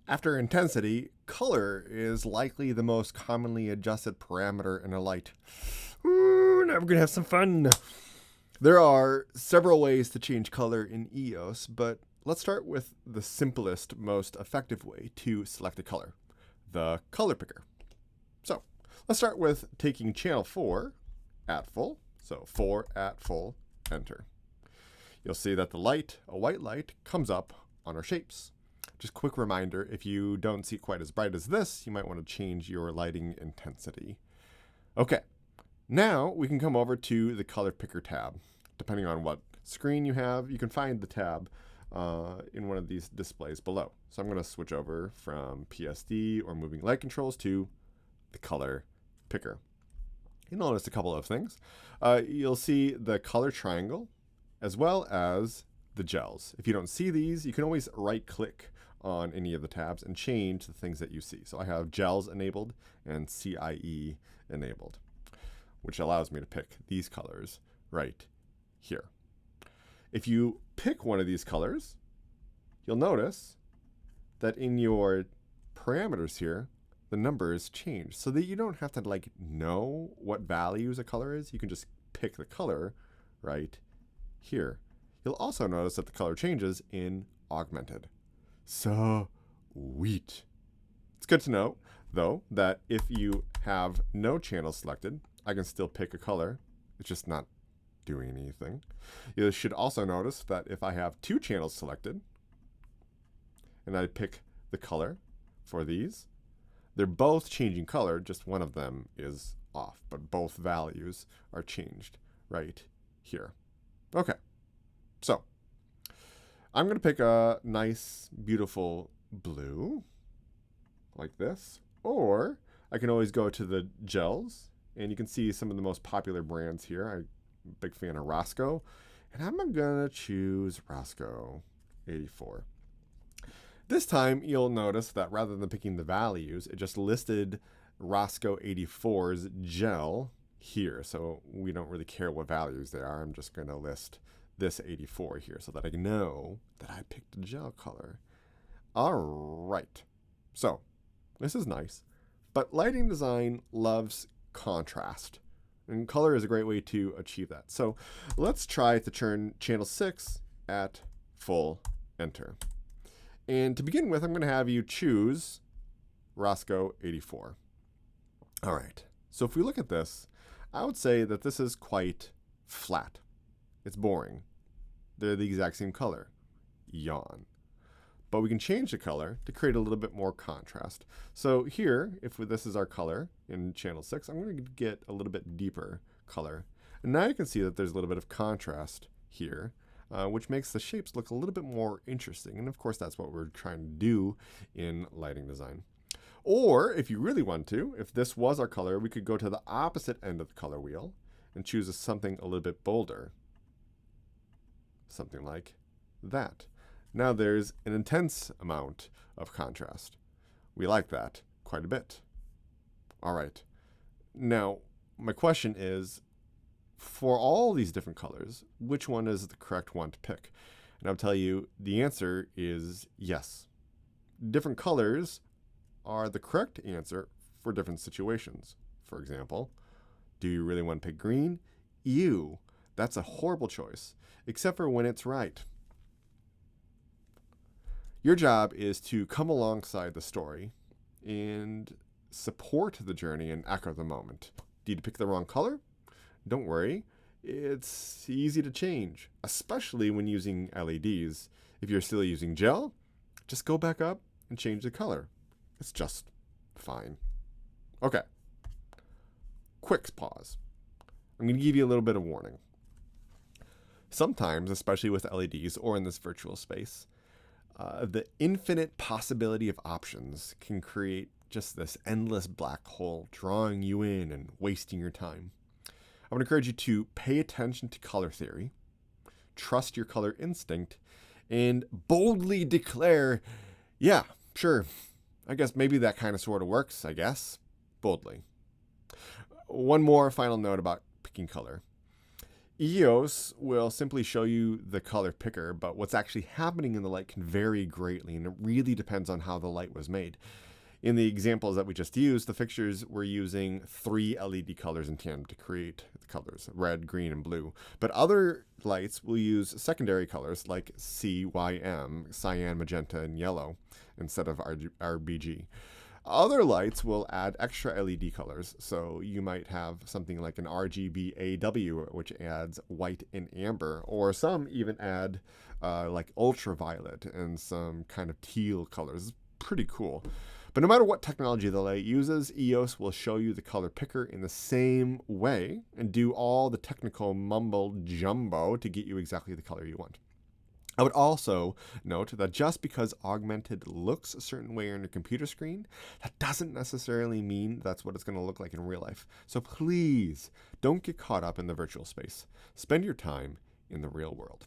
After intensity, color is likely the most commonly adjusted parameter in a light. Ooh, now we're going to have some fun. There are several ways to change color in EOS, but let's start with the simplest, most effective way to select a color, the color picker. So let's start with taking channel 4 at full. So 4 at full, enter. You'll see that the light, a white light, comes up on our shapes. Just quick reminder, if you don't see it quite as bright as this, you might want to change your lighting intensity. Okay, now we can come over to the color picker tab. Depending on what screen you have, you can find the tab in one of these displays below. So I'm going to switch over from PSD or moving light controls to the color picker. You'll notice a couple of things. You'll see the color triangle as well as the gels. If you don't see these, you can always right click on any of the tabs and change the things that you see. So I have gels enabled and CIE enabled, which allows me to pick these colors right here. If you pick one of these colors, you'll notice that in your parameters here, the numbers change so that you don't have to know what values a color is. You can just pick the color right here. You'll also notice that the color changes in augmented. Sweet. It's good to know, though, that if you have no channel selected, I can still pick a color. It's just not doing anything. You should also notice that if I have 2 channels selected, and I pick the color for these, they're both changing color, just one of them is off, but both values are changed right here. Okay, so I'm going to pick a nice, beautiful blue, like this. Or I can always go to the gels, and you can see some of the most popular brands here. I'm a big fan of Roscoe, and I'm going to choose Roscoe 84. This time, you'll notice that rather than picking the values, it just listed Roscoe 84's gel here. So we don't really care what values they are. I'm just going to list this 84 here so that I know that I picked a gel color. All right. So this is nice, but lighting design loves contrast, and color is a great way to achieve that. So let's try to turn channel 6 at full, enter. And to begin with, I'm going to have you choose Roscoe 84. All right. So if we look at this, I would say that this is quite flat. It's boring. They're the exact same color. Yawn. But we can change the color to create a little bit more contrast. So here, if this is our color in channel 6, I'm going to get a little bit deeper color. And now you can see that there's a little bit of contrast here, which makes the shapes look a little bit more interesting. And of course, that's what we're trying to do in lighting design. Or if you really want to, if this was our color, we could go to the opposite end of the color wheel and choose something a little bit bolder. Something like that. Now there's an intense amount of contrast. We like that quite a bit. All right. Now, my question is, for all these different colors, which one is the correct one to pick? And I'll tell you, the answer is yes. Different colors are the correct answer for different situations. For example, do you really want to pick green? Ew, that's a horrible choice, except for when it's right. Your job is to come alongside the story and support the journey and echo the moment. Did you pick the wrong color? Don't worry, it's easy to change, especially when using LEDs. If you're still using gel, just go back up and change the color. It's just fine. Okay, quick pause. I'm going to give you a little bit of warning. Sometimes, especially with LEDs or in this virtual space, the infinite possibility of options can create just this endless black hole, drawing you in and wasting your time. I would encourage you to pay attention to color theory, trust your color instinct, and boldly declare, yeah, sure, I guess maybe that kind of sort of works, I guess, boldly. One more final note about picking color. EOS will simply show you the color picker, but what's actually happening in the light can vary greatly, and it really depends on how the light was made. In the examples that we just used, the fixtures were using 3 LED colors in tandem to create the colors, red, green, and blue. But other lights will use secondary colors like CYM, cyan, magenta, and yellow, instead of RBG. Other lights will add extra LED colors, so you might have something like an RGBAW, which adds white and amber, or some even add like ultraviolet and some kind of teal colors. It's pretty cool. But no matter what technology the light uses, EOS will show you the color picker in the same way and do all the technical mumbo jumbo to get you exactly the color you want. I would also note that just because augmented looks a certain way on your computer screen, that doesn't necessarily mean that's what it's going to look like in real life. So please don't get caught up in the virtual space. Spend your time in the real world.